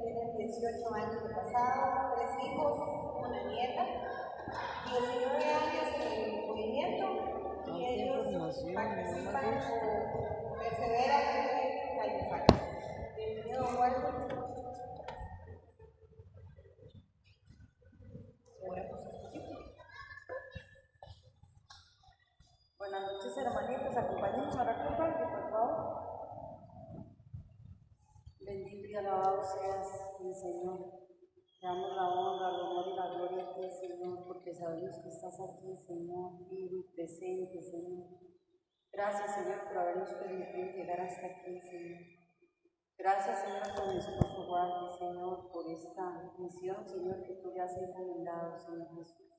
tienen 18 años de casado, 3 hijos, una nieta, 19 años en el movimiento y ellos participan o perseveran en Caifanes. Bienvenido, don Walter. Buenas noches, hermanitos. Acompáñenos a orar por Walter, por favor. Bendito y alabado seas, mi Señor. Te damos la honra, el honor y la gloria a ti, Señor, porque sabemos que estás aquí, Señor, vivo y presente, Señor. Gracias, Señor, por habernos permitido llegar hasta aquí, Señor. Gracias, Señor, por mi esposo Walter, Señor, por esta misión, Señor, que tú le has encomendado, Señor Jesús.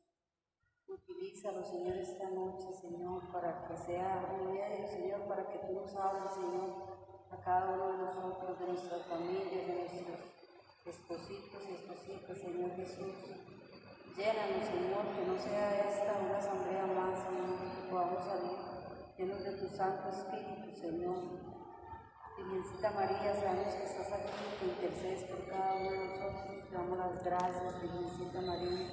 Utilízalo, Señor, esta noche, Señor, para que sea un medio, Señor, para que tú nos hables, Señor, a cada uno de nosotros, de nuestra familia, de nuestros espositos y espositas, Señor Jesús. Llénanos, Señor, que no sea esta una asamblea más, Señor, que podamos salir llenos de tu Santo Espíritu, Señor. Virgencita María, sabemos que estás aquí, que intercedes por cada uno de nosotros. Te damos las gracias, Virgencita María.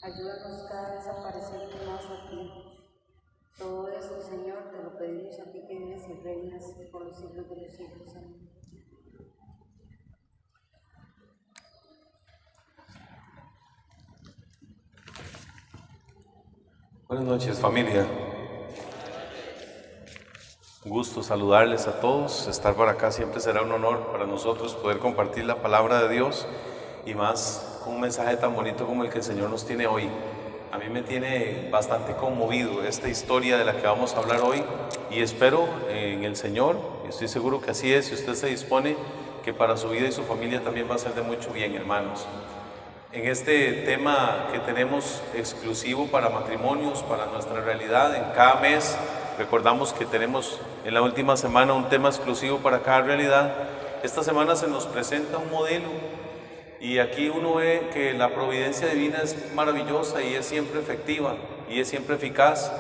Ayúdanos cada vez a parecernos más a ti. Todo esto, Señor, te lo pedimos a ti que vives y reinas por los siglos de los siglos. Amén. Buenas noches, familia. Un gusto saludarles a todos. Estar por acá siempre será un honor para nosotros poder compartir la palabra de Dios y más con un mensaje tan bonito como el que el Señor nos tiene hoy. A mí me tiene bastante conmovido esta historia de la que vamos a hablar hoy y espero en el Señor, y estoy seguro que así es, si usted se dispone, que para su vida y su familia también va a ser de mucho bien, hermanos. En este tema que tenemos exclusivo para matrimonios, para nuestra realidad, en cada mes recordamos que tenemos en la última semana un tema exclusivo para cada realidad. Esta semana se nos presenta un modelo y aquí uno ve que la providencia divina es maravillosa y es siempre efectiva y es siempre eficaz,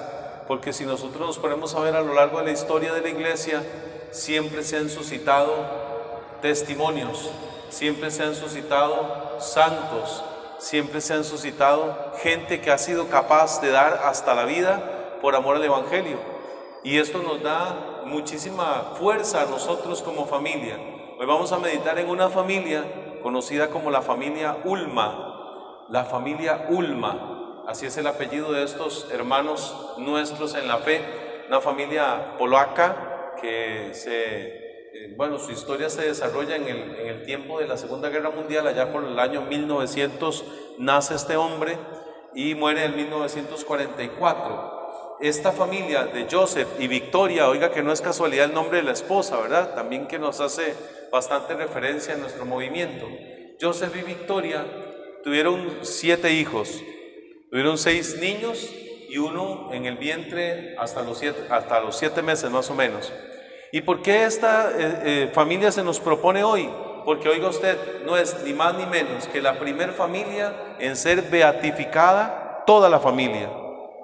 porque si nosotros nos ponemos a ver a lo largo de la historia de la iglesia, siempre se han suscitado testimonios, siempre se han suscitado santos, siempre se han suscitado gente que ha sido capaz de dar hasta la vida por amor al Evangelio. Y esto nos da muchísima fuerza a nosotros como familia. Hoy vamos a meditar en una familia conocida como la familia Ulma. La familia Ulma, así es el apellido de estos hermanos nuestros en la fe. Una familia polaca que su historia se desarrolla en el tiempo de la Segunda Guerra Mundial. Allá por el año 1900 nace este hombre y muere en 1944. Esta familia de Joseph y Victoria, oiga que no es casualidad el nombre de la esposa, ¿verdad? También que nos hace bastante referencia a nuestro movimiento. Joseph y Victoria tuvieron 7 hijos, tuvieron 6 niños y uno en el vientre hasta los 7 meses más o menos. ¿Y por qué esta familia se nos propone hoy? Porque oiga usted, no es ni más ni menos que la primer familia en ser beatificada, toda la familia.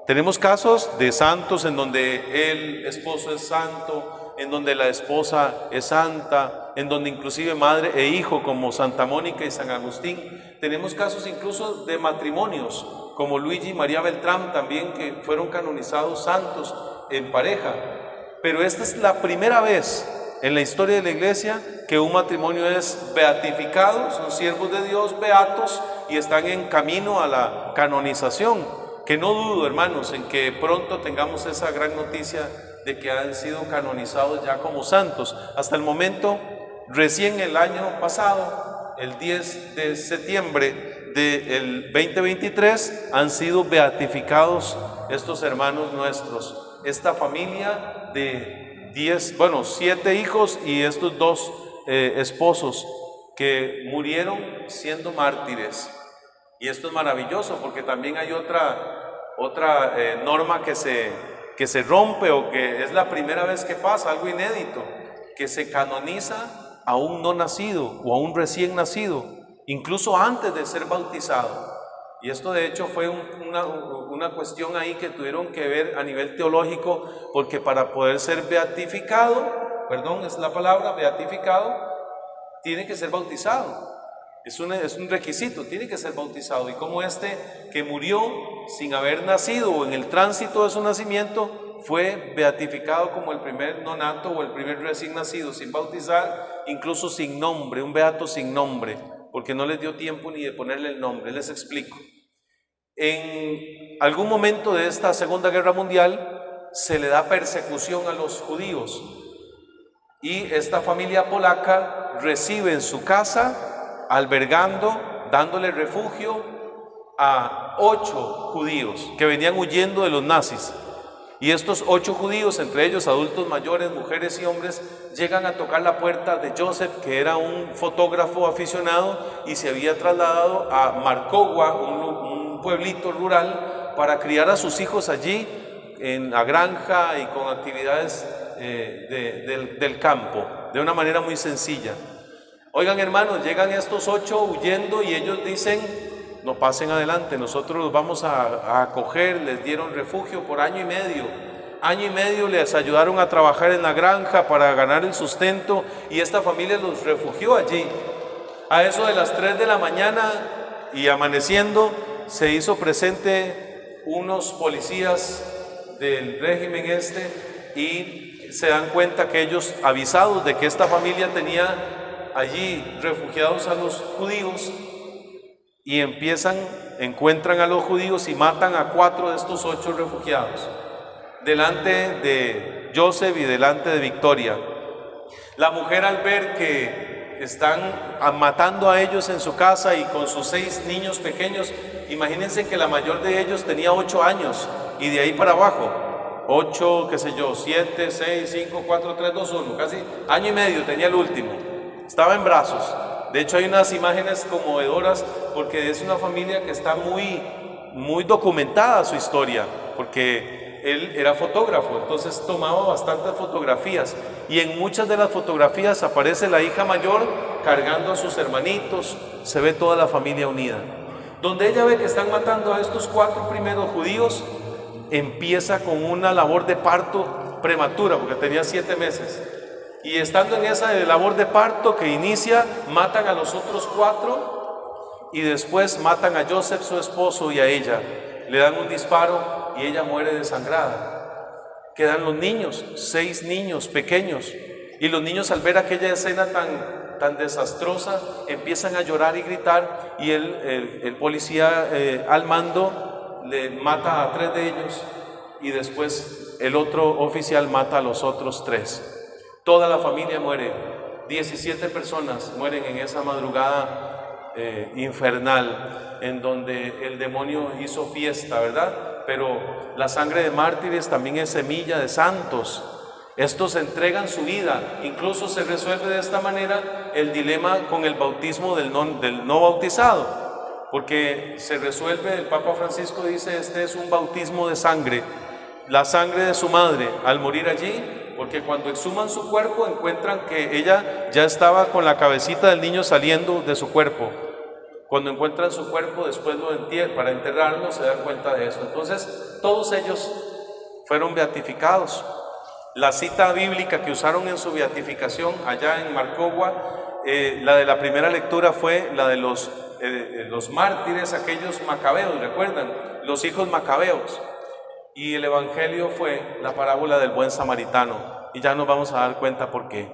Tenemos casos de santos en donde el esposo es santo, en donde la esposa es santa, en donde inclusive madre e hijo como Santa Mónica y San Agustín. Tenemos casos incluso de matrimonios como Luigi y María Beltrán también, que fueron canonizados santos en pareja. Pero esta es la primera vez en la historia de la iglesia que un matrimonio es beatificado, son siervos de Dios beatos y están en camino a la canonización. Que no dudo, hermanos, en que pronto tengamos esa gran noticia de que han sido canonizados ya como santos. Hasta el momento, recién el año pasado, el 10 de septiembre del 2023, han sido beatificados estos hermanos nuestros. Esta familia de 7 hijos y estos 2 esposos que murieron siendo mártires. Y esto es maravilloso porque también hay otra norma que se rompe, o que es la primera vez que pasa, algo inédito, que se canoniza a un no nacido o a un recién nacido, incluso antes de ser bautizado. Y esto de hecho fue una cuestión ahí que tuvieron que ver a nivel teológico, porque para poder ser beatificado, es la palabra, beatificado, tiene que ser bautizado. Es un requisito, tiene que ser bautizado. Y como este que murió sin haber nacido o en el tránsito de su nacimiento, fue beatificado como el primer nonato o el primer recién nacido, sin bautizar, incluso sin nombre, un beato sin nombre, porque no les dio tiempo ni de ponerle el nombre. Les explico. En algún momento de esta Segunda Guerra Mundial se le da persecución a los judíos y esta familia polaca recibe en su casa, albergando, dándole refugio a 8 judíos que venían huyendo de los nazis. Y estos 8 judíos, entre ellos adultos mayores, mujeres y hombres, llegan a tocar la puerta de Joseph, que era un fotógrafo aficionado y se había trasladado a Marcogua, un pueblito rural, para criar a sus hijos allí en la granja y con actividades del campo, de una manera muy sencilla. Oigan, hermanos, llegan estos 8 huyendo y ellos dicen: no pasen adelante, nosotros los vamos a acoger. Les dieron refugio por año y medio les ayudaron a trabajar en la granja para ganar el sustento, y esta familia los refugió allí. A eso de las 3 de la mañana y amaneciendo, se hizo presente unos policías del régimen y se dan cuenta que ellos, avisados de que esta familia tenía allí refugiados a los judíos, y encuentran a los judíos y matan a 4 de estos 8 refugiados delante de Joseph y delante de Victoria. La mujer, al ver que están matando a ellos en su casa y con sus 6 niños pequeños, imagínense que la mayor de ellos tenía 8 años y de ahí para abajo, 8, 7, 6, 5, 4, 3, 2, 1, casi año y medio tenía el último. Estaba en brazos. De hecho, hay unas imágenes conmovedoras porque es una familia que está muy documentada su historia, porque él era fotógrafo, entonces tomaba bastantes fotografías, y en muchas de las fotografías aparece la hija mayor cargando a sus hermanitos. Se ve toda la familia unida. Donde ella ve que están matando a estos 4 primeros judíos, empieza con una labor de parto prematura, porque tenía 7 meses. Y estando en esa labor de parto que inicia, matan a los otros 4 y después matan a Joseph, su esposo, y a ella. Le dan un disparo y ella muere desangrada. Quedan los niños, 6 niños pequeños, y los niños, al ver aquella escena tan desastrosa, empiezan a llorar y gritar, y el policía al mando le mata a 3 de ellos, y después el otro oficial mata a los otros 3. Toda la familia muere. 17 personas mueren en esa madrugada infernal, en donde el demonio hizo fiesta, ¿verdad? Pero la sangre de mártires también es semilla de santos. Estos entregan su vida. Incluso se resuelve de esta manera el dilema con el bautismo del no bautizado, porque se resuelve, el Papa Francisco dice: este es un bautismo de sangre, la sangre de su madre al morir allí. Porque cuando exhuman su cuerpo encuentran que ella ya estaba con la cabecita del niño saliendo de su cuerpo. Cuando encuentran su cuerpo, después para enterrarlo, se dan cuenta de eso. Entonces, todos ellos fueron beatificados. La cita bíblica que usaron en su beatificación allá en Marcogua, la de la primera lectura, fue la de los mártires, aquellos macabeos, ¿recuerdan? Los hijos macabeos. Y el evangelio fue la parábola del buen samaritano, y ya nos vamos a dar cuenta por qué.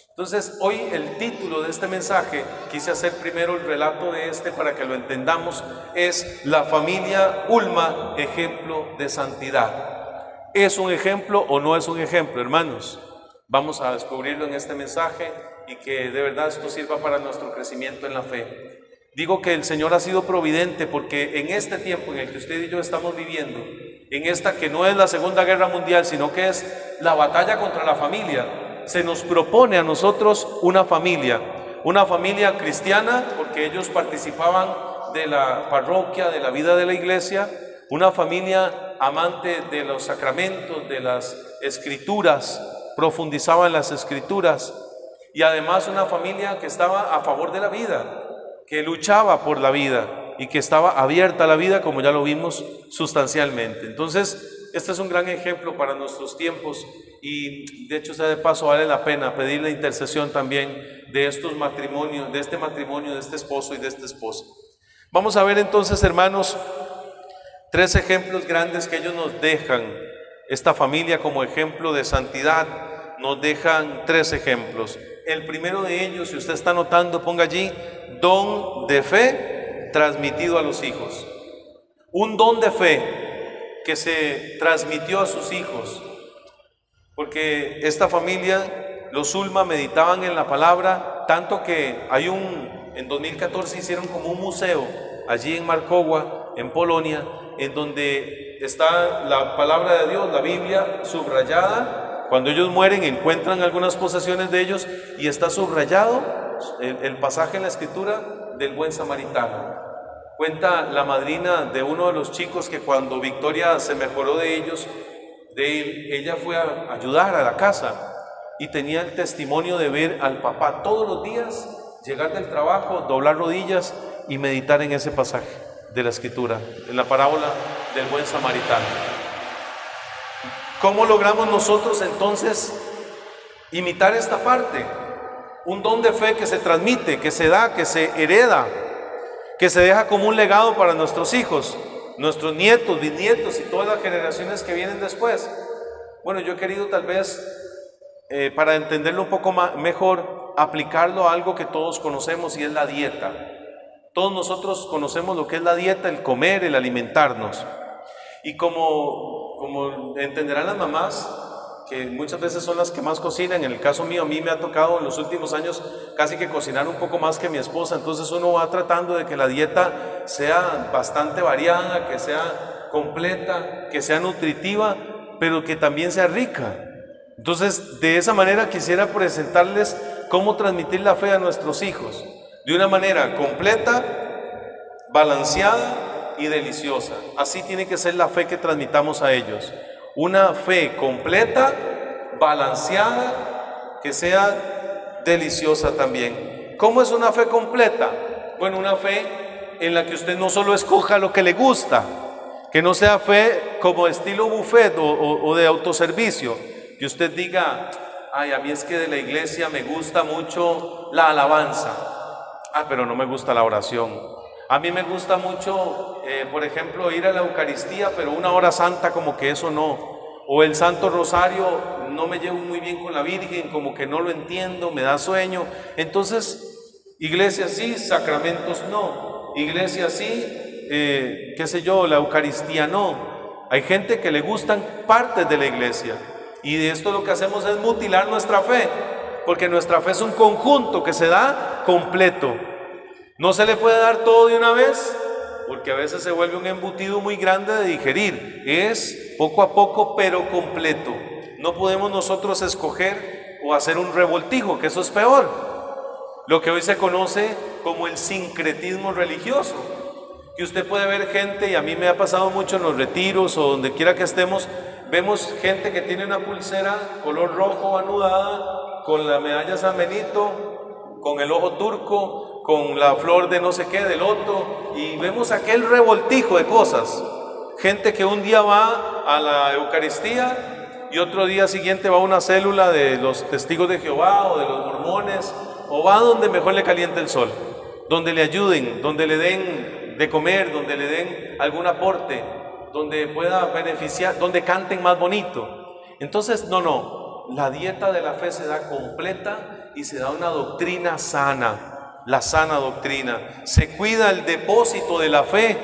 Entonces, hoy el título de este mensaje, quise hacer primero el relato de para que lo entendamos, es la familia Ulma, ejemplo de santidad. ¿Es un ejemplo o no es un ejemplo, hermanos? Vamos a descubrirlo en este mensaje, y que de verdad esto sirva para nuestro crecimiento en la fe. Digo que el Señor ha sido providente, porque en este tiempo en el que usted y yo estamos viviendo, en esta que no es la Segunda Guerra Mundial, sino que es la batalla contra la familia, se nos propone a nosotros una familia cristiana, porque ellos participaban de la parroquia, de la vida de la iglesia, una familia amante de los sacramentos, de las escrituras, profundizaba en las escrituras, y además una familia que estaba a favor de la vida, que luchaba por la vida y que estaba abierta a la vida, como ya lo vimos sustancialmente. Entonces, este es un gran ejemplo para nuestros tiempos y de hecho, sea de paso, vale la pena pedir la intercesión también de estos matrimonios, de este matrimonio, de este esposo y de esta esposa. Vamos a ver entonces, hermanos, 3 ejemplos grandes que ellos nos dejan. Esta familia como ejemplo de santidad nos dejan 3 ejemplos. El primero de ellos, si usted está anotando, ponga allí, don de fe transmitido a los hijos. Un don de fe que se transmitió a sus hijos, porque esta familia, los Zulma, meditaban en la palabra, tanto que en 2014 hicieron como un museo allí en Markowa, en Polonia, en donde está la palabra de Dios, la Biblia subrayada. Cuando ellos mueren encuentran algunas posesiones de ellos y está subrayado el pasaje en la escritura del buen samaritano. Cuenta la madrina de uno de los chicos que cuando Victoria se mejoró de ellos, ella fue a ayudar a la casa y tenía el testimonio de ver al papá todos los días llegar del trabajo, doblar rodillas y meditar en ese pasaje de la escritura, en la parábola del buen samaritano. ¿Cómo logramos nosotros entonces imitar esta parte? Un don de fe que se transmite, que se da, que se hereda, que se deja como un legado para nuestros hijos, nuestros nietos, bisnietos y todas las generaciones que vienen después. Bueno, yo he querido tal vez, para entenderlo un poco mejor, aplicarlo a algo que todos conocemos y es la dieta. Todos nosotros conocemos lo que es la dieta, el comer, el alimentarnos. Y como entenderán las mamás, que muchas veces son las que más cocinan, en el caso mío, a mí me ha tocado en los últimos años casi que cocinar un poco más que mi esposa, entonces uno va tratando de que la dieta sea bastante variada, que sea completa, que sea nutritiva, pero que también sea rica. Entonces, de esa manera quisiera presentarles cómo transmitir la fe a nuestros hijos, de una manera completa, balanceada y deliciosa. Así tiene que ser la fe que transmitamos a ellos. Una fe completa, balanceada, que sea deliciosa también. ¿Cómo es una fe completa? Bueno, una fe en la que usted no solo escoja lo que le gusta, que no sea fe como estilo buffet o de autoservicio, que usted diga, ay, a mí es que de la iglesia me gusta mucho la alabanza, pero no me gusta la oración. A mí me gusta mucho, por ejemplo, ir a la Eucaristía, pero una hora santa como que eso no. O el Santo Rosario, no me llevo muy bien con la Virgen, como que no lo entiendo, me da sueño. Entonces, iglesia sí, sacramentos no. Iglesia sí, qué sé yo, la Eucaristía no. Hay gente que le gustan partes de la iglesia. Y de esto lo que hacemos es mutilar nuestra fe, porque nuestra fe es un conjunto que se da completo. No se le puede dar todo de una vez, porque a veces se vuelve un embutido muy grande de digerir. Es poco a poco, pero completo. No podemos nosotros escoger o hacer un revoltijo, que eso es peor. Lo que hoy se conoce como el sincretismo religioso. Que usted puede ver gente, y a mí me ha pasado mucho en los retiros o donde quiera que estemos, vemos gente que tiene una pulsera color rojo anudada, con la medalla San Benito, con el ojo turco, con la flor de no sé qué, del loto, y vemos aquel revoltijo de cosas. Gente que un día va a la Eucaristía y otro día siguiente va a una célula de los testigos de Jehová o de los mormones, o va donde mejor le caliente el sol, donde le ayuden, donde le den de comer, donde le den algún aporte, donde pueda beneficiar, donde canten más bonito. Entonces, no, la dieta de la fe se da completa y se da una doctrina sana, la sana doctrina. Se cuida el depósito de la fe.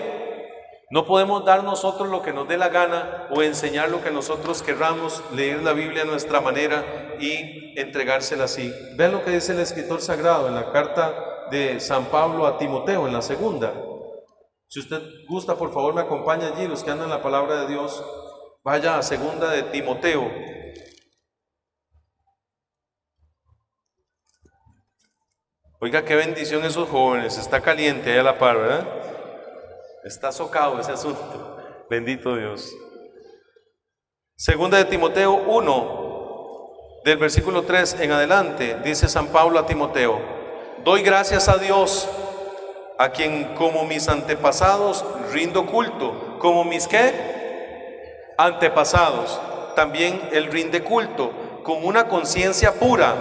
No podemos dar nosotros lo que nos dé la gana o enseñar lo que nosotros querramos, leer la Biblia a nuestra manera y entregársela así. Vean lo que dice el escritor sagrado en la carta de San Pablo a Timoteo, en la segunda. Si usted gusta, por favor me acompaña allí, los que andan en la palabra de Dios. Vaya a segunda de Timoteo. Oiga, qué bendición esos jóvenes, está caliente ahí a la par, ¿verdad? Está socado ese asunto, bendito Dios. Segunda de Timoteo 1, del versículo 3 en adelante, dice San Pablo a Timoteo: doy gracias a Dios, a quien como mis antepasados rindo culto. ¿Como mis qué? antepasados. También Él rinde culto con una conciencia pura,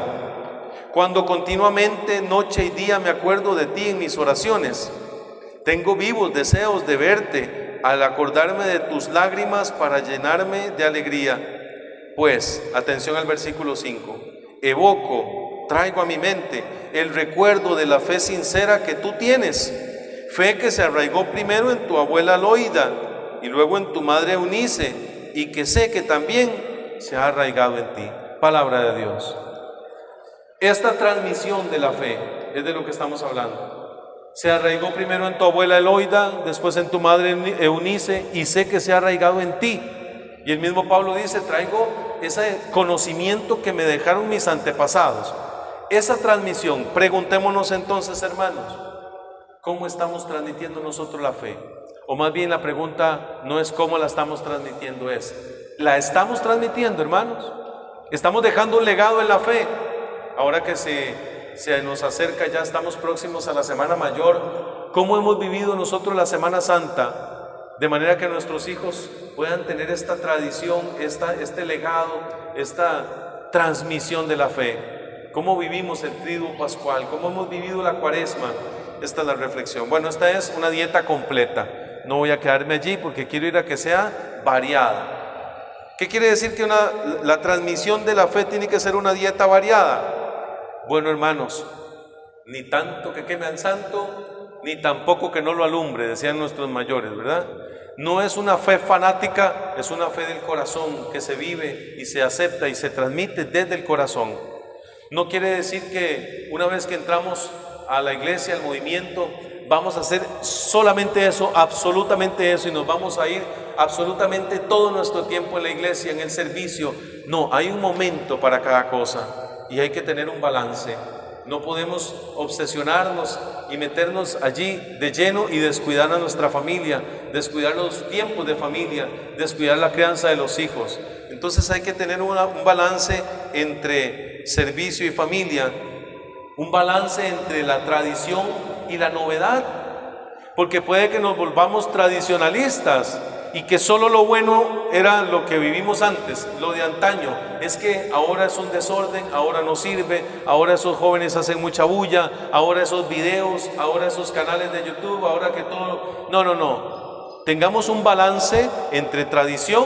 cuando continuamente, noche y día, me acuerdo de ti en mis oraciones. Tengo vivos deseos de verte, al acordarme de tus lágrimas para llenarme de alegría. Pues, atención al versículo 5, evoco, traigo a mi mente el recuerdo de la fe sincera que tú tienes, fe que se arraigó primero en tu abuela Loida y luego en tu madre Eunice, y que sé que también se ha arraigado en ti. Palabra de Dios. Esta transmisión de la fe es de lo que estamos hablando. Se arraigó primero en tu abuela Eloida, después en tu madre Eunice, y sé que se ha arraigado en ti. Y el mismo Pablo dice, traigo ese conocimiento que me dejaron mis antepasados. Esa transmisión, preguntémonos entonces, hermanos, ¿cómo estamos transmitiendo nosotros la fe? O más bien la pregunta no es cómo la estamos transmitiendo, es, ¿la estamos transmitiendo, hermanos? ¿Estamos dejando un legado en la fe? Ahora que se nos acerca, ya estamos próximos a la Semana Mayor, ¿cómo hemos vivido nosotros la Semana Santa? De manera que nuestros hijos puedan tener esta tradición, este legado, esta transmisión de la fe. ¿Cómo vivimos el Triduo Pascual? ¿Cómo hemos vivido la Cuaresma? Esta es la reflexión. Bueno, esta es una dieta completa. No voy a quedarme allí porque quiero ir a que sea variada. ¿Qué quiere decir que la transmisión de la fe tiene que ser una dieta variada? Bueno, hermanos, ni tanto que queme al santo, ni tampoco que no lo alumbre, decían nuestros mayores, ¿verdad? No es una fe fanática, es una fe del corazón que se vive y se acepta y se transmite desde el corazón. No quiere decir que una vez que entramos a la iglesia, al movimiento, vamos a hacer solamente eso, absolutamente eso, y nos vamos a ir absolutamente todo nuestro tiempo en la iglesia, en el servicio. No, hay un momento para cada cosa y hay que tener un balance. No podemos obsesionarnos y meternos allí de lleno y descuidar a nuestra familia, descuidar los tiempos de familia, descuidar la crianza de los hijos. Entonces hay que tener un balance entre servicio y familia, un balance entre la tradición y la novedad, porque puede que nos volvamos tradicionalistas y que solo lo bueno era lo que vivimos antes, lo de antaño. Es que ahora es un desorden, ahora no sirve, ahora esos jóvenes hacen mucha bulla, ahora esos videos, ahora esos canales de YouTube, ahora que todo... No. Tengamos un balance entre tradición,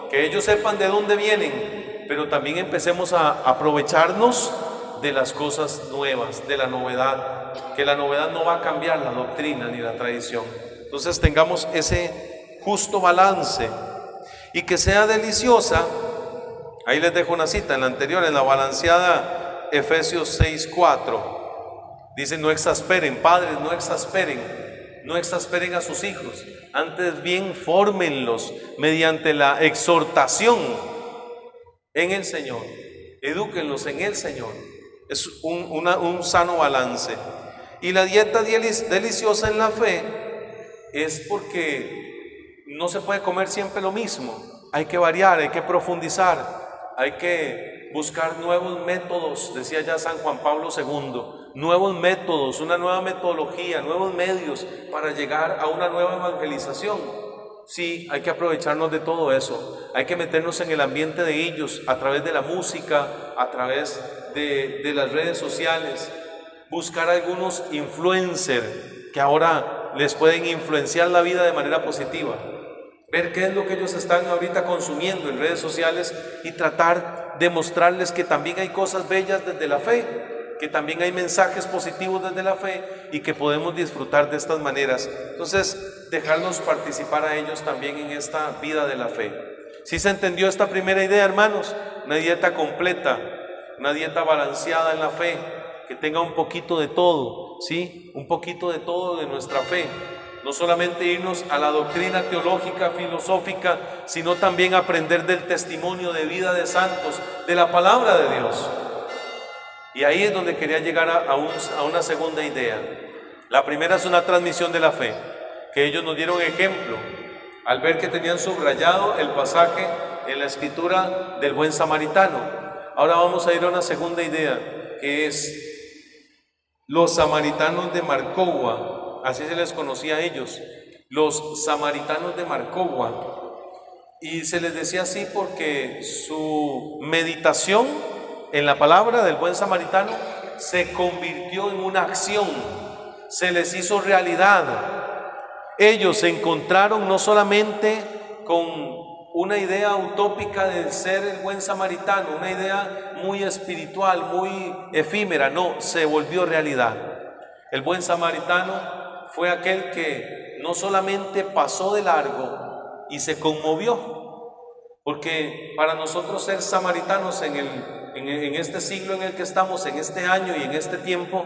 que ellos sepan de dónde vienen, pero también empecemos a aprovecharnos de las cosas nuevas, de la novedad, que la novedad no va a cambiar la doctrina ni la tradición. Entonces tengamos ese justo balance y que sea deliciosa. Ahí les dejo una cita en la anterior, en la balanceada Efesios 6:4. Dice, no exasperen, padres, no exasperen a sus hijos, antes bien fórmenlos mediante la exhortación en el Señor, edúquenlos en el Señor. Es un sano balance. Y la dieta deliciosa en la fe es porque no se puede comer siempre lo mismo. Hay que variar, hay que profundizar, hay que buscar nuevos métodos, decía ya San Juan Pablo II, nuevos métodos, una nueva metodología, nuevos medios para llegar a una nueva evangelización. Sí, hay que aprovecharnos de todo eso, hay que meternos en el ambiente de ellos a través de la música, a través de las redes sociales, buscar algunos influencers que ahora les pueden influenciar la vida de manera positiva, ver qué es lo que ellos están ahorita consumiendo en redes sociales y tratar de mostrarles que también hay cosas bellas desde la fe, que también hay mensajes positivos desde la fe y que podemos disfrutar de estas maneras. Entonces, dejarlos participar a ellos también en esta vida de la fe. ¿Sí se entendió esta primera idea, hermanos? Una dieta completa, una dieta balanceada en la fe, que tenga un poquito de todo, ¿sí? Un poquito de todo de nuestra fe. No solamente irnos a la doctrina teológica, filosófica, sino también aprender del testimonio de vida de santos, de la palabra de Dios. Y ahí es donde quería llegar a una segunda idea. La primera es una transmisión de la fe, que ellos nos dieron ejemplo al ver que tenían subrayado el pasaje en la escritura del buen samaritano. Ahora vamos a ir a una segunda idea, que es los samaritanos de Marcowa, así se les conocía a ellos, los samaritanos de Marcowa. Y se les decía así porque su meditación en la palabra del buen samaritano se convirtió en una acción, se les hizo realidad. Ellos se encontraron no solamente con una idea utópica de ser el buen samaritano, una idea muy espiritual, muy efímera, no, se volvió realidad. El buen samaritano fue aquel que no solamente pasó de largo y se conmovió, porque para nosotros ser samaritanos en este siglo en el que estamos, en este año y en este tiempo,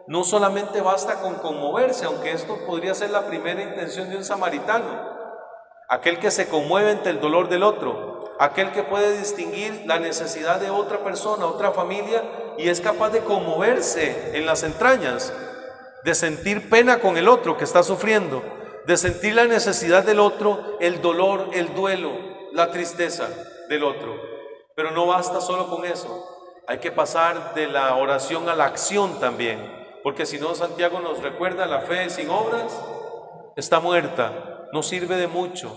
no solamente basta con conmoverse, aunque esto podría ser la primera intención de un samaritano, aquel que se conmueve ante el dolor del otro, aquel que puede distinguir la necesidad de otra persona, otra familia, y es capaz de conmoverse en las entrañas, de sentir pena con el otro que está sufriendo, de sentir la necesidad del otro, el dolor, el duelo, la tristeza del otro. Pero no basta solo con eso, hay que pasar de la oración a la acción también, porque si no, Santiago nos recuerda, la fe sin obras está muerta, no sirve de mucho.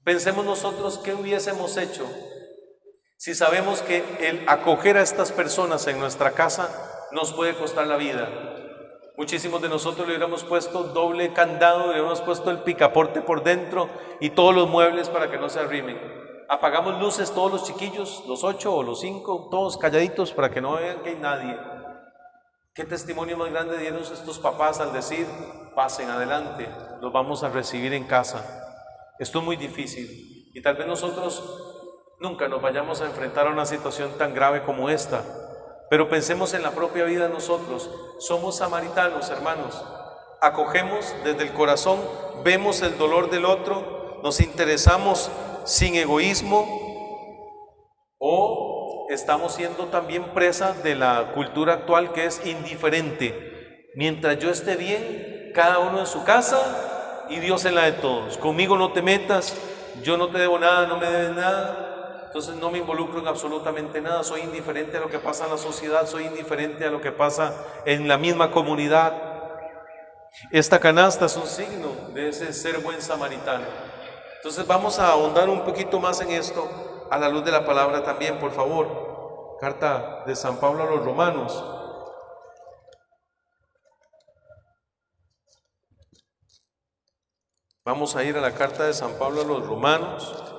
Pensemos nosotros qué hubiésemos hecho si sabemos que el acoger a estas personas en nuestra casa nos puede costar la vida. Muchísimos de nosotros le hubiéramos puesto doble candado, le hubiéramos puesto el picaporte por dentro y todos los muebles para que no se arrimen. Apagamos luces todos los chiquillos, los 8 o los 5, todos calladitos para que no vean que hay nadie. ¿Qué testimonio más grande dieron estos papás al decir, pasen adelante, los vamos a recibir en casa? Esto es muy difícil y tal vez nosotros nunca nos vayamos a enfrentar a una situación tan grave como esta. Pero pensemos en la propia vida de nosotros. Somos samaritanos, hermanos. Acogemos desde el corazón, vemos el dolor del otro, nos interesamos sin egoísmo, o estamos siendo también presa de la cultura actual que es indiferente. Mientras yo esté bien, cada uno en su casa y Dios en la de todos. Conmigo no te metas, yo no te debo nada, no me debes nada. Entonces no me involucro en absolutamente nada, soy indiferente a lo que pasa en la sociedad, soy indiferente a lo que pasa en la misma comunidad. Esta canasta es un signo de ese ser buen samaritano. Entonces vamos a ahondar un poquito más en esto a la luz de la palabra también, por favor. Carta de San Pablo a los Romanos. Vamos a ir a la carta de San Pablo a los Romanos,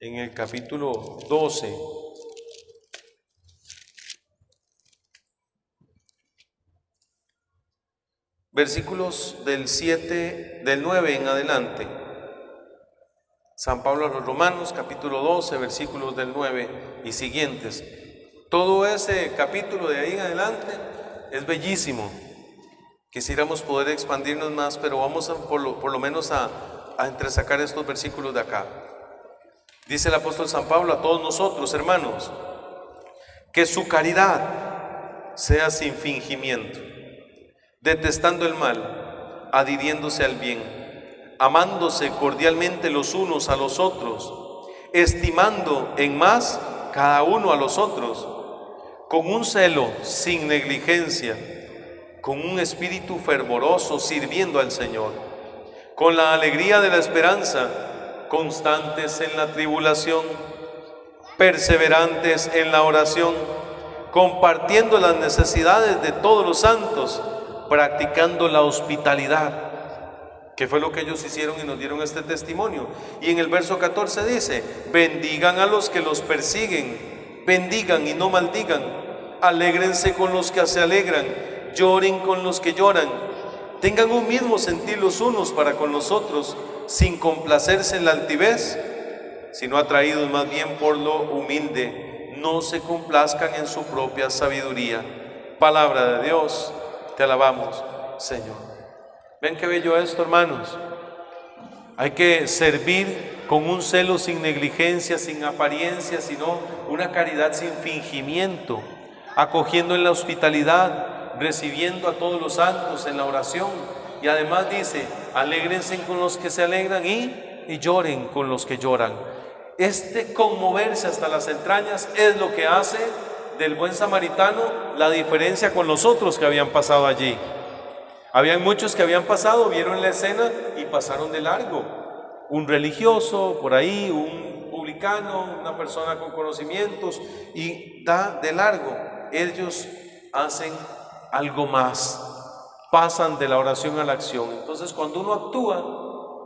en el capítulo 12. Versículos del 9 en adelante. San Pablo a los Romanos, capítulo 12, versículos del 9 y siguientes. Todo ese capítulo de ahí en adelante es bellísimo. Quisiéramos poder expandirnos más, pero vamos por lo menos a entresacar estos versículos de acá. Dice el apóstol San Pablo a todos nosotros, hermanos, que su caridad sea sin fingimiento, detestando el mal, adhiriéndose al bien, amándose cordialmente los unos a los otros, estimando en más cada uno a los otros, con un celo sin negligencia, con un espíritu fervoroso sirviendo al Señor, con la alegría de la esperanza, constantes en la tribulación, perseverantes en la oración, compartiendo las necesidades de todos los santos, practicando la hospitalidad, que fue lo que ellos hicieron y nos dieron este testimonio. Y en el verso 14 dice, bendigan a los que los persiguen, bendigan y no maldigan, alégrense con los que se alegran, lloren con los que lloran, tengan un mismo sentir los unos para con los otros, sin complacerse en la altivez, sino atraídos más bien por lo humilde, no se complazcan en su propia sabiduría. Palabra de Dios, te alabamos, Señor. Ven qué bello esto, hermanos. Hay que servir con un celo sin negligencia, sin apariencia, sino una caridad sin fingimiento, acogiendo en la hospitalidad, recibiendo a todos los santos en la oración. Y además dice, alégrense con los que se alegran y lloren con los que lloran. Este conmoverse hasta las entrañas es lo que hace del buen samaritano la diferencia con los otros que habían pasado allí. Habían muchos que habían pasado, vieron la escena y pasaron de largo. un religioso por ahí, un publicano, una persona con conocimientos, y da de largo. Ellos hacen algo más, pasan de la oración a la acción. Entonces, cuando uno actúa,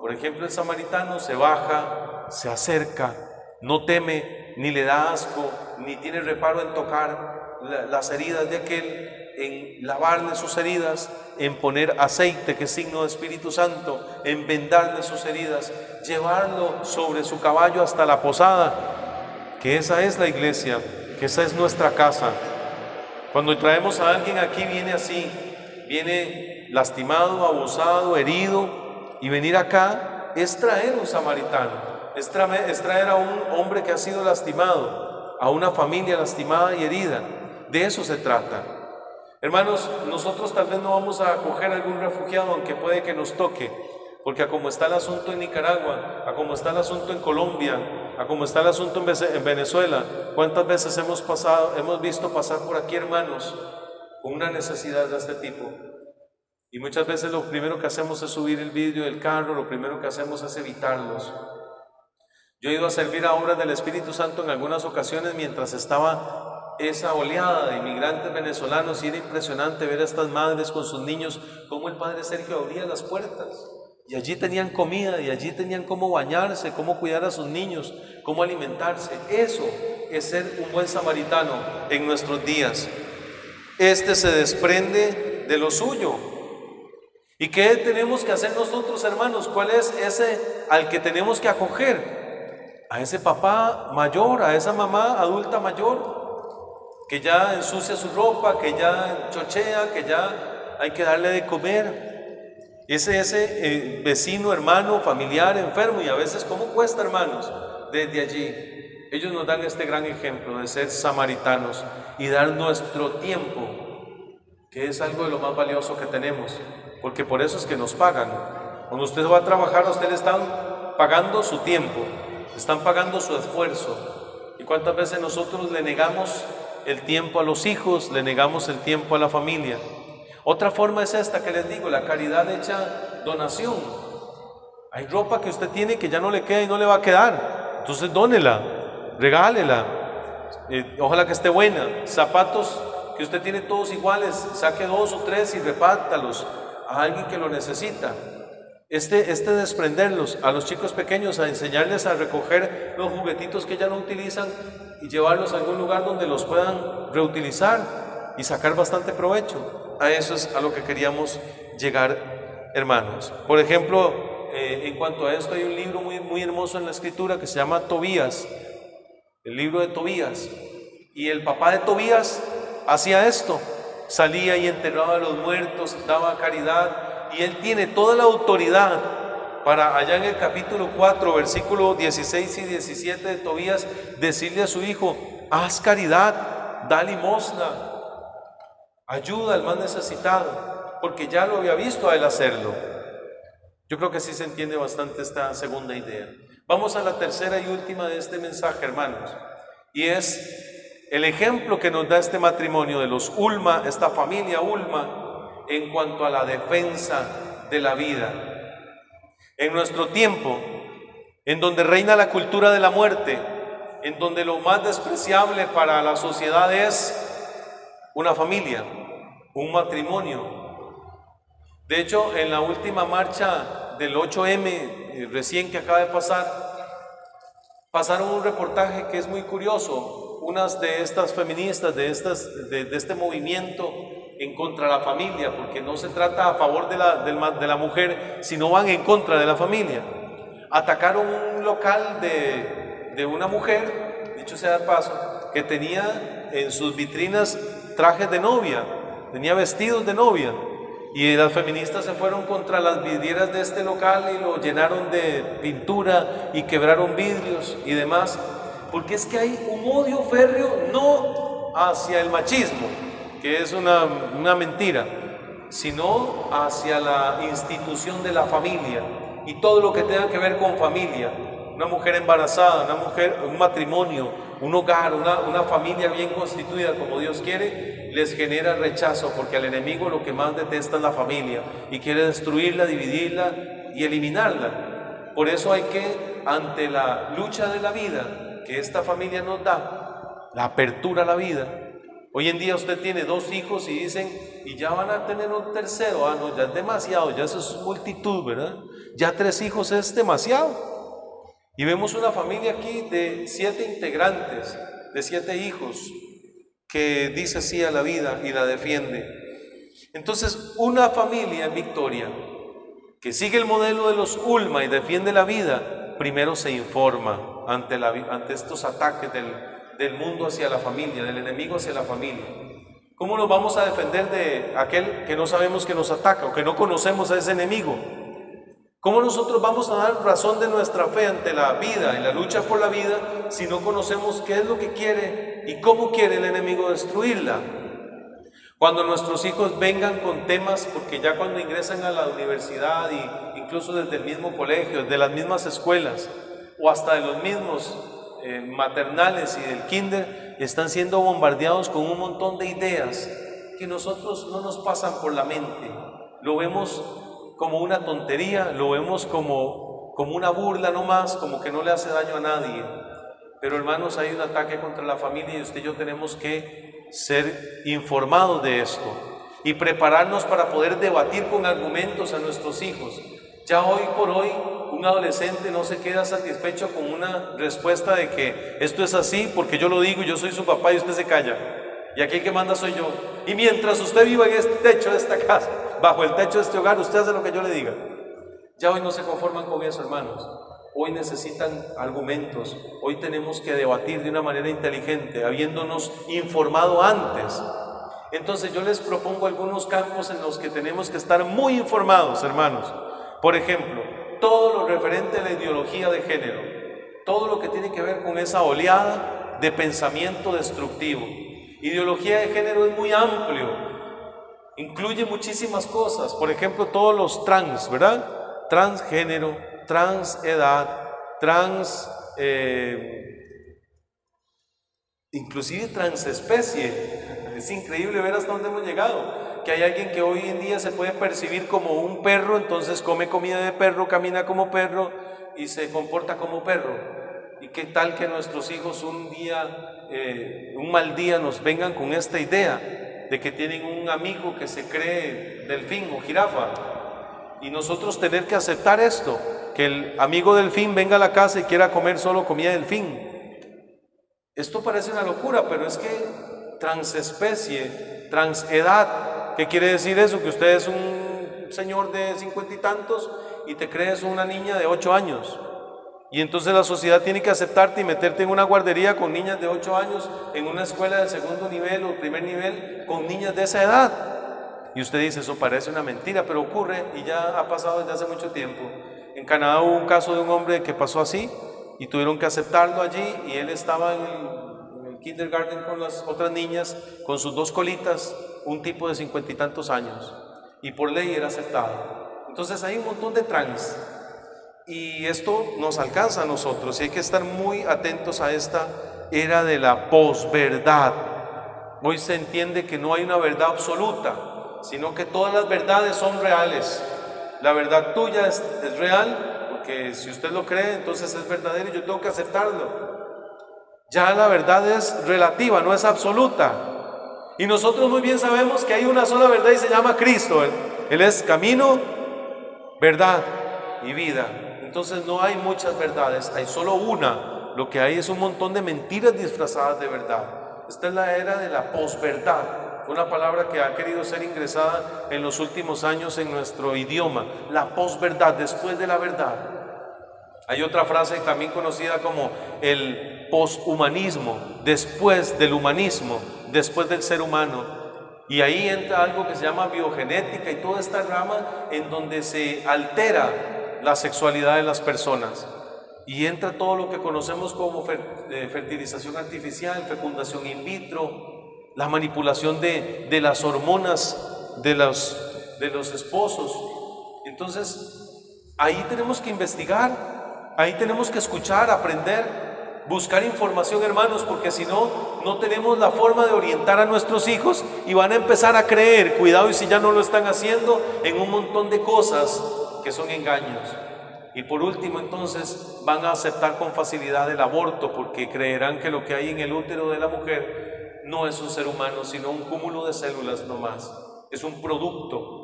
por ejemplo, el samaritano se baja, se acerca, no teme, ni le da asco, ni tiene reparo en tocar las heridas de aquel, en lavarle sus heridas, en poner aceite, que es signo de Espíritu Santo, en vendarle sus heridas, llevarlo sobre su caballo hasta la posada, que esa es la iglesia, que esa es nuestra casa. Cuando traemos a alguien aquí, viene así, viene lastimado, abusado, herido, y venir acá es traer un samaritano, es traer a un hombre que ha sido lastimado, a una familia lastimada y herida. De eso se trata. Hermanos, nosotros tal vez no vamos a acoger a algún refugiado, aunque puede que nos toque, porque a como está el asunto en Nicaragua, a como está el asunto en Colombia, a como está el asunto en Venezuela, ¿cuántas veces hemos visto pasar por aquí hermanos con una necesidad de este tipo? Y muchas veces lo primero que hacemos es subir el vidrio del carro, lo primero que hacemos es evitarlos. Yo he ido a servir a obras del Espíritu Santo en algunas ocasiones mientras estaba esa oleada de inmigrantes venezolanos, y era impresionante ver a estas madres con sus niños, cómo el padre Sergio abría las puertas, y allí tenían comida, y allí tenían cómo bañarse, cómo cuidar a sus niños, cómo alimentarse. Eso es ser un buen samaritano en nuestros días. Este se desprende de lo suyo. ¿Y qué tenemos que hacer nosotros, hermanos? ¿Cuál es ese al que tenemos que acoger? A ese papá mayor, a esa mamá adulta mayor, que ya ensucia su ropa, que ya chochea, que ya hay que darle de comer. Ese vecino, hermano, familiar, enfermo, y a veces, ¿cómo cuesta, hermanos? Desde allí, ellos nos dan este gran ejemplo de ser samaritanos y dar nuestro tiempo, que es algo de lo más valioso que tenemos, porque por eso es que nos pagan. Cuando usted va a trabajar, a usted le están pagando su tiempo, le están pagando su esfuerzo. ¿Y cuántas veces nosotros le negamos el tiempo a los hijos, le negamos el tiempo a la familia? Otra forma es esta que les digo, la caridad hecha donación. Hay ropa que usted tiene que ya no le queda y no le va a quedar, entonces dónela, regálela, ojalá que esté buena. Zapatos que usted tiene todos iguales, saque 2 o 3 y repártalos a alguien que lo necesita. Este desprenderlos a los chicos pequeños, a enseñarles a recoger los juguetitos que ya no utilizan y llevarlos a algún lugar donde los puedan reutilizar y sacar bastante provecho. A eso es a lo que queríamos llegar, hermanos. Por ejemplo, en cuanto a esto, hay un libro muy hermoso en la Escritura que se llama Tobías, el libro de Tobías. Y el papá de Tobías hacía esto, salía y enterraba a los muertos, daba caridad. Y él tiene toda la autoridad para, allá en el capítulo 4, versículo 16 y 17 de Tobías, decirle a su hijo: haz caridad, da limosna, ayuda al más necesitado, porque ya lo había visto a él hacerlo. Yo creo que sí se entiende bastante esta segunda idea. Vamos a la tercera y última de este mensaje, hermanos, y es el ejemplo que nos da este matrimonio de los Ulma, esta familia Ulma, en cuanto a la defensa de la vida. En nuestro tiempo, en donde reina la cultura de la muerte, en donde lo más despreciable para la sociedad es una familia, un matrimonio. De hecho, en la última marcha del 8M, recién que acaba de pasar, pasaron un reportaje que es muy curioso. Unas de estas feministas, de este movimiento en contra de la familia, porque no se trata a favor de la mujer, sino van en contra de la familia. Atacaron un local de una mujer, dicho sea de paso, que tenía en sus vitrinas trajes de novia, tenía vestidos de novia, y las feministas se fueron contra las vidrieras de este local y lo llenaron de pintura y quebraron vidrios y demás, porque es que hay un odio férreo no hacia el machismo, que es una mentira, sino hacia la institución de la familia y todo lo que tenga que ver con familia. Una mujer embarazada, un matrimonio, un hogar, una familia bien constituida como Dios quiere, les genera rechazo, porque al enemigo lo que más detesta es la familia y quiere destruirla, dividirla y eliminarla. Por eso hay que, ante la lucha de la vida que esta familia nos da, la apertura a la vida. Hoy en día usted tiene 2 hijos y dicen, y ya van a tener un tercero. Ah, no, ya es demasiado, ya eso es multitud, ¿verdad? Ya 3 hijos es demasiado. Y vemos una familia aquí de 7 integrantes, de 7 hijos, que dice sí a la vida y la defiende. Entonces, una familia en Victoria que sigue el modelo de los Ulma y defiende la vida, primero se informa ante estos ataques del mundo hacia la familia, del enemigo hacia la familia. ¿Cómo nos vamos a defender de aquel que no sabemos que nos ataca o que no conocemos a ese enemigo? ¿Cómo nosotros vamos a dar razón de nuestra fe ante la vida y la lucha por la vida si no conocemos qué es lo que quiere y cómo quiere el enemigo destruirla? Cuando nuestros hijos vengan con temas, porque ya cuando ingresan a la universidad y incluso desde el mismo colegio, desde las mismas escuelas o hasta de los mismos maternales y del kinder, están siendo bombardeados con un montón de ideas que nosotros no nos pasan por la mente. Lo vemos como una tontería, lo vemos como una burla nomás, como que no le hace daño a nadie. Pero hermanos, hay un ataque contra la familia y usted y yo tenemos que ser informados de esto y prepararnos para poder debatir con argumentos a nuestros hijos. Ya hoy por hoy un adolescente no se queda satisfecho con una respuesta de que esto es así porque yo lo digo y yo soy su papá y usted se calla y aquí el que manda soy yo, y mientras usted viva en este techo de esta casa, bajo el techo de este hogar, usted hace lo que yo le diga. Ya hoy no se conforman con eso, hermanos. Hoy necesitan argumentos, hoy tenemos que debatir de una manera inteligente, habiéndonos informado antes. Entonces yo les propongo algunos campos en los que tenemos que estar muy informados, hermanos. Por ejemplo, todo lo referente a la ideología de género, todo lo que tiene que ver con esa oleada de pensamiento destructivo. Ideología de género es muy amplio, incluye muchísimas cosas. Por ejemplo, todos los trans, ¿verdad? Transgénero, transedad, inclusive transespecie. Es increíble ver hasta dónde hemos llegado, que hay alguien que hoy en día se puede percibir como un perro, entonces come comida de perro, camina como perro y se comporta como perro. ¿Y qué tal que nuestros hijos un mal día nos vengan con esta idea de que tienen un amigo que se cree delfín o jirafa? Y nosotros tener que aceptar esto, que el amigo delfín venga a la casa y quiera comer solo comida de delfín. Esto parece una locura, pero es que transespecie, transedad, ¿qué quiere decir eso? Que usted es un señor de 50 y tantos y te crees una niña de 8 años. Y entonces la sociedad tiene que aceptarte y meterte en una guardería con niñas de 8 años, en una escuela de segundo nivel o primer nivel con niñas de esa edad. Y usted dice, eso parece una mentira, pero ocurre y ya ha pasado desde hace mucho tiempo. En Canadá hubo un caso de un hombre que pasó así y tuvieron que aceptarlo allí, y él estaba en el kindergarten con las otras niñas, con sus 2 colitas, un tipo de 50 y tantos años, y por ley era aceptado. Entonces hay un montón de trans, y esto nos alcanza a nosotros, y hay que estar muy atentos a esta era de la posverdad. Hoy se entiende que no hay una verdad absoluta, sino que todas las verdades son reales. La verdad tuya es real, porque si usted lo cree, entonces es verdadero y yo tengo que aceptarlo. Ya la verdad es relativa, no es absoluta. Y nosotros muy bien sabemos que hay una sola verdad y se llama Cristo. Él es camino, verdad y vida. Entonces no hay muchas verdades, hay solo una. Lo que hay es un montón de mentiras disfrazadas de verdad. Esta es la era de la posverdad, una palabra que ha querido ser ingresada en los últimos años en nuestro idioma. La posverdad, después de la verdad. Hay otra frase también conocida como el poshumanismo, después del humanismo, después del ser humano. Y ahí entra algo que se llama biogenética y toda esta rama en donde se altera la sexualidad de las personas. Y entra todo lo que conocemos como fertilización artificial, fecundación in vitro, la manipulación de las hormonas de los esposos. Entonces, ahí tenemos que investigar, ahí tenemos que escuchar, aprender, buscar información, hermanos, porque si no, no tenemos la forma de orientar a nuestros hijos y van a empezar a creer, cuidado y si ya no lo están haciendo, en un montón de cosas que son engaños. Y por último, entonces, van a aceptar con facilidad el aborto porque creerán que lo que hay en el útero de la mujer no es un ser humano, sino un cúmulo de células nomás, es un producto.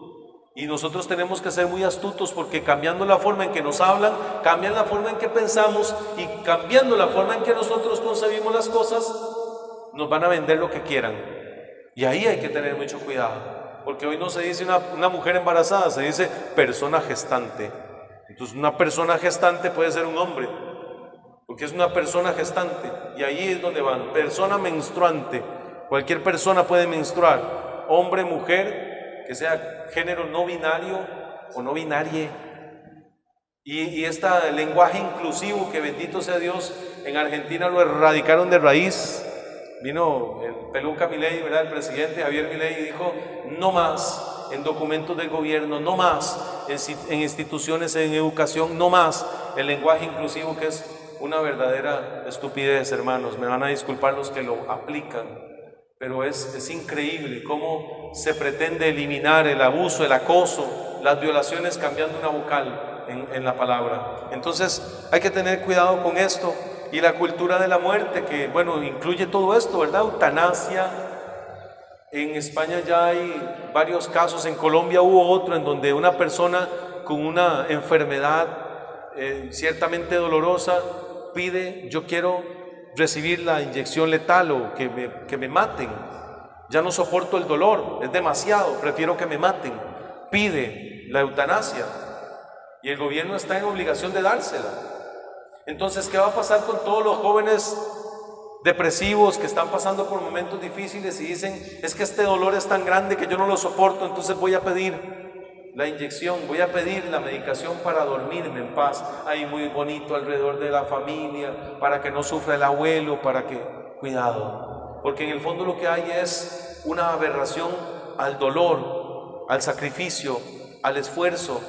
Y nosotros tenemos que ser muy astutos porque cambiando la forma en que nos hablan, cambian la forma en que pensamos, y cambiando la forma en que nosotros concebimos las cosas, nos van a vender lo que quieran. Y ahí hay que tener mucho cuidado, porque hoy no se dice una mujer embarazada, se dice persona gestante. Entonces una persona gestante puede ser un hombre, porque es una persona gestante, y ahí es donde van. Persona menstruante, cualquier persona puede menstruar, hombre, mujer, que sea género no binario o no binarie. Y este lenguaje inclusivo, que bendito sea Dios, en Argentina lo erradicaron de raíz. Vino el peluca Milei, ¿verdad? El presidente Javier Milei, y dijo: no más en documentos del gobierno, no más en instituciones, en educación, no más el lenguaje inclusivo, que es una verdadera estupidez, hermanos. Me van a disculpar los que lo aplican, pero es increíble cómo se pretende eliminar el abuso, el acoso, las violaciones cambiando una vocal en la palabra. Entonces hay que tener cuidado con esto. Y la cultura de la muerte, que bueno, incluye todo esto, ¿verdad? Eutanasia. En España ya hay varios casos, en Colombia hubo otro en donde una persona con una enfermedad ciertamente dolorosa pide: yo quiero recibir la inyección letal, o que me maten, ya no soporto el dolor, es demasiado, prefiero que me maten. Pide la eutanasia y el gobierno está en obligación de dársela. Entonces, ¿qué va a pasar con todos los jóvenes depresivos que están pasando por momentos difíciles y dicen: es que este dolor es tan grande que yo no lo soporto, entonces voy a pedir la inyección, voy a pedir la medicación para dormirme en paz, ahí muy bonito alrededor de la familia, para que no sufra el abuelo, para que... Cuidado, porque en el fondo lo que hay es una aberración al dolor, al sacrificio, al esfuerzo,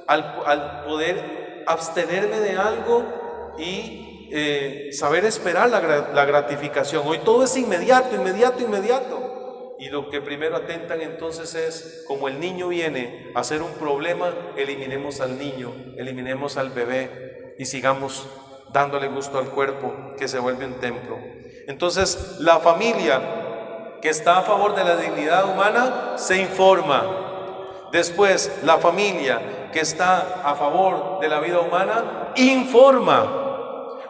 al poder abstenerme de algo y saber esperar la gratificación. Hoy todo es inmediato, inmediato, inmediato. Y lo que primero atentan entonces es: como el niño viene a ser un problema, eliminemos al niño, eliminemos al bebé y sigamos dándole gusto al cuerpo, que se vuelve un templo. Entonces, la familia que está a favor de la dignidad humana se informa. Después, la familia que está a favor de la vida humana informa.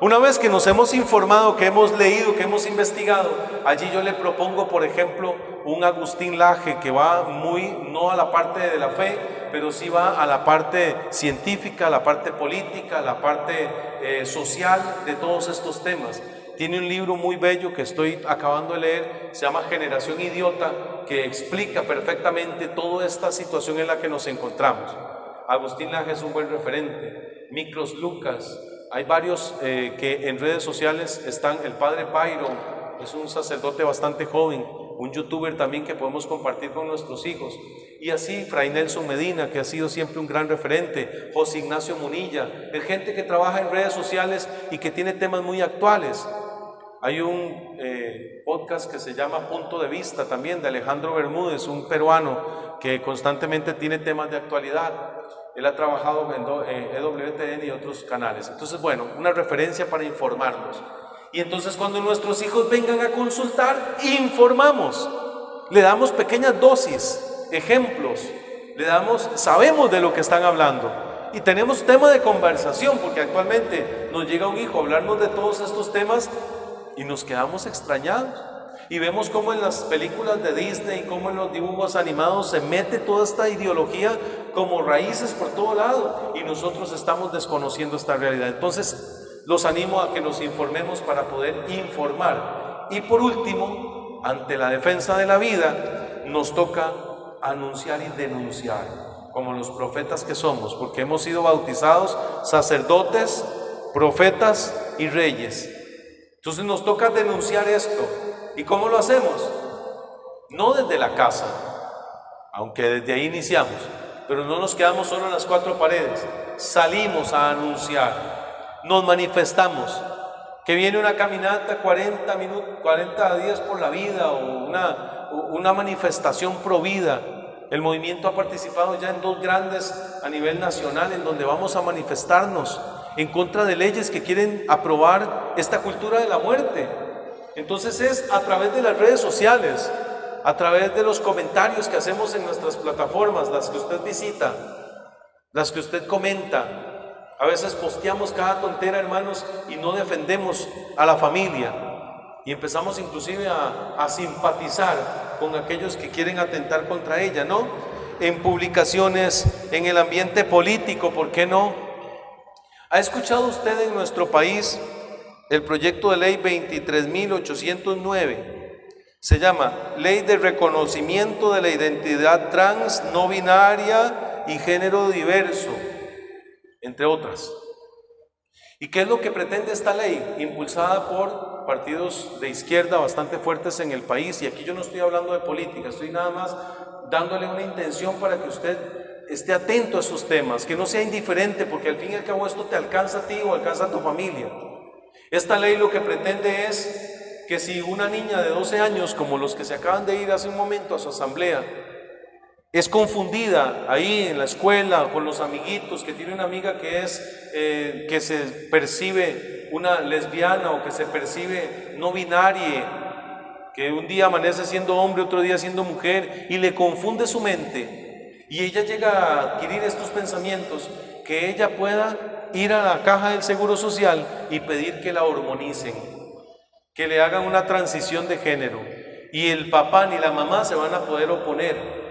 Una vez que nos hemos informado, que hemos leído, que hemos investigado, allí yo le propongo, por ejemplo, un Agustín Laje que va muy, no a la parte de la fe, pero sí va a la parte científica, a la parte política, a la parte social de todos estos temas. Tiene un libro muy bello que estoy acabando de leer, se llama Generación Idiota, que explica perfectamente toda esta situación en la que nos encontramos. Agustín Laje es un buen referente. Miklos Lucas. Hay varios que en redes sociales están. El padre Byron es un sacerdote bastante joven, un youtuber también que podemos compartir con nuestros hijos. Y así Fray Nelson Medina, que ha sido siempre un gran referente, José Ignacio Munilla, es gente que trabaja en redes sociales y que tiene temas muy actuales. Hay un podcast que se llama Punto de Vista también, de Alejandro Bermúdez, un peruano que constantemente tiene temas de actualidad. Él ha trabajado en EWTN y otros canales. Entonces, bueno, una referencia para informarnos. Y entonces, cuando nuestros hijos vengan a consultar, informamos. Le damos pequeñas dosis, ejemplos. Sabemos de lo que están hablando. Y tenemos tema de conversación, porque actualmente nos llega un hijo a hablarnos de todos estos temas y nos quedamos extrañados. Y vemos cómo en las películas de Disney, cómo en los dibujos animados se mete toda esta ideología como raíces por todo lado, y nosotros estamos desconociendo esta realidad. Entonces, los animo a que nos informemos para poder informar. Y por último, ante la defensa de la vida, nos toca anunciar y denunciar, como los profetas que somos, porque hemos sido bautizados sacerdotes, profetas y reyes. Entonces nos toca denunciar esto. ¿Y cómo lo hacemos? No desde la casa, aunque desde ahí iniciamos, pero no nos quedamos solo en las cuatro paredes. Salimos a anunciar, nos manifestamos. Que viene una caminata 40 días por la vida, o una manifestación pro vida. El movimiento ha participado ya en 2 grandes a nivel nacional, en donde vamos a manifestarnos en contra de leyes que quieren aprobar esta cultura de la muerte. Entonces es a través de las redes sociales, a través de los comentarios que hacemos en nuestras plataformas, las que usted visita, las que usted comenta. A veces posteamos cada tontera, hermanos, y no defendemos a la familia. Y empezamos inclusive a simpatizar con aquellos que quieren atentar contra ella, ¿no? En publicaciones, en el ambiente político, ¿por qué no? ¿Ha escuchado usted en nuestro país el proyecto de ley 23.809? Se llama Ley de Reconocimiento de la Identidad Trans, No Binaria y Género Diverso, entre otras. ¿Y qué es lo que pretende esta ley? Impulsada por partidos de izquierda bastante fuertes en el país. Y aquí yo no estoy hablando de política, estoy nada más dándole una intención para que usted esté atento a estos temas, que no sea indiferente, porque al fin y al cabo esto te alcanza a ti o alcanza a tu familia. Esta ley lo que pretende es que si una niña de 12 años, como los que se acaban de ir hace un momento a su asamblea, es confundida ahí en la escuela con los amiguitos, que tiene una amiga que se percibe una lesbiana o que se percibe no binaria, que un día amanece siendo hombre, otro día siendo mujer, y le confunde su mente, y ella llega a adquirir estos pensamientos, que ella pueda ir a la caja del Seguro Social y pedir que la hormonicen, que le hagan una transición de género, y el papá ni la mamá se van a poder oponer.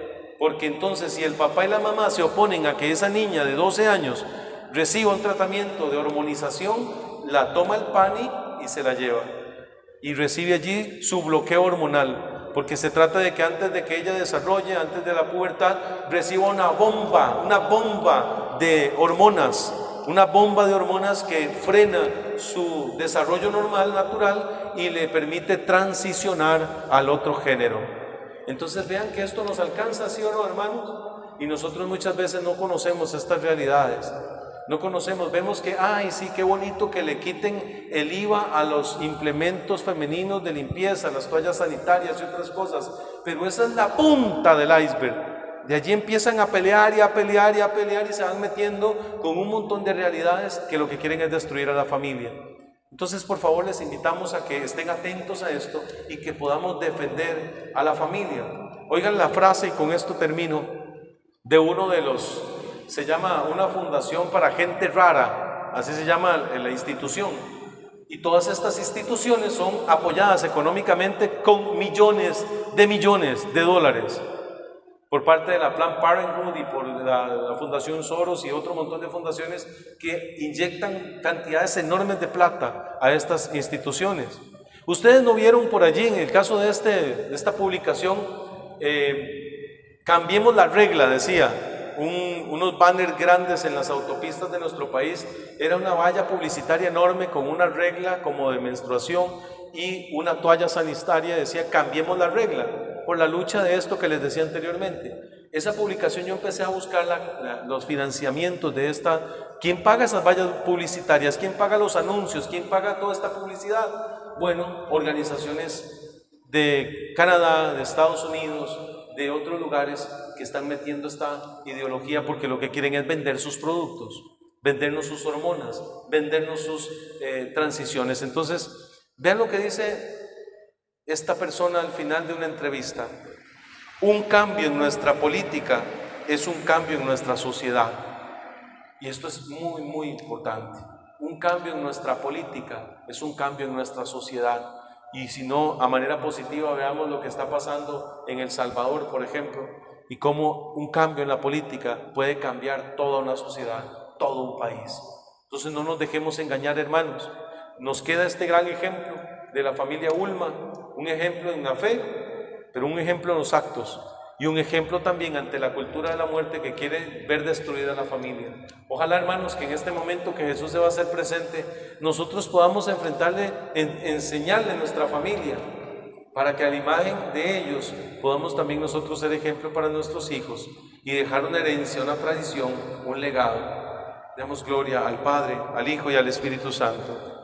Porque entonces si el papá y la mamá se oponen a que esa niña de 12 años reciba un tratamiento de hormonización, la toma el PANI y se la lleva. Y recibe allí su bloqueo hormonal. Porque se trata de que antes de que ella desarrolle, antes de la pubertad, reciba una bomba de hormonas. Una bomba de hormonas que frena su desarrollo normal, natural, y le permite transicionar al otro género. Entonces vean que esto nos alcanza, ¿sí o no, hermanos? Y nosotros muchas veces no conocemos estas realidades. No conocemos, vemos que, ay, sí, qué bonito que le quiten el IVA a los implementos femeninos de limpieza, las toallas sanitarias y otras cosas. Pero esa es la punta del iceberg. De allí empiezan a pelear y a pelear y a pelear y se van metiendo con un montón de realidades que lo que quieren es destruir a la familia. Entonces, por favor, les invitamos a que estén atentos a esto y que podamos defender a la familia. Oigan la frase, y con esto termino, de uno de los, se llama una fundación para gente rara, así se llama la institución. Y todas estas instituciones son apoyadas económicamente con millones de dólares. Por parte de la Planned Parenthood y por la Fundación Soros y otro montón de fundaciones que inyectan cantidades enormes de plata a estas instituciones. Ustedes no vieron por allí, en el caso de esta publicación, cambiemos la regla, decía, unos banners grandes en las autopistas de nuestro país. Era una valla publicitaria enorme con una regla como de menstruación y una toalla sanitaria, decía cambiemos la regla, por la lucha de esto que les decía anteriormente. Esa publicación yo empecé a buscar los financiamientos de esta. ¿Quién paga esas vallas publicitarias? ¿Quién paga los anuncios? ¿Quién paga toda esta publicidad? Bueno, organizaciones de Canadá, de Estados Unidos, de otros lugares que están metiendo esta ideología porque lo que quieren es vender sus productos, vendernos sus hormonas, vendernos sus transiciones. Entonces, vean lo que dice esta persona al final de una entrevista. Un cambio en nuestra política es un cambio en nuestra sociedad. Y esto es muy, muy importante. Un cambio en nuestra política es un cambio en nuestra sociedad. Y si no, a manera positiva, veamos lo que está pasando en El Salvador, por ejemplo, y cómo un cambio en la política puede cambiar toda una sociedad, todo un país. Entonces no nos dejemos engañar, hermanos. Nos queda este gran ejemplo de la familia Ulma, un ejemplo en la fe, pero un ejemplo en los actos, y un ejemplo también ante la cultura de la muerte que quiere ver destruida la familia. Ojalá, hermanos, que en este momento que Jesús se va a hacer presente, nosotros podamos enfrentarle, enseñarle a nuestra familia, para que a la imagen de ellos podamos también nosotros ser ejemplo para nuestros hijos y dejar una herencia, una tradición, un legado. Demos gloria al Padre, al Hijo y al Espíritu Santo.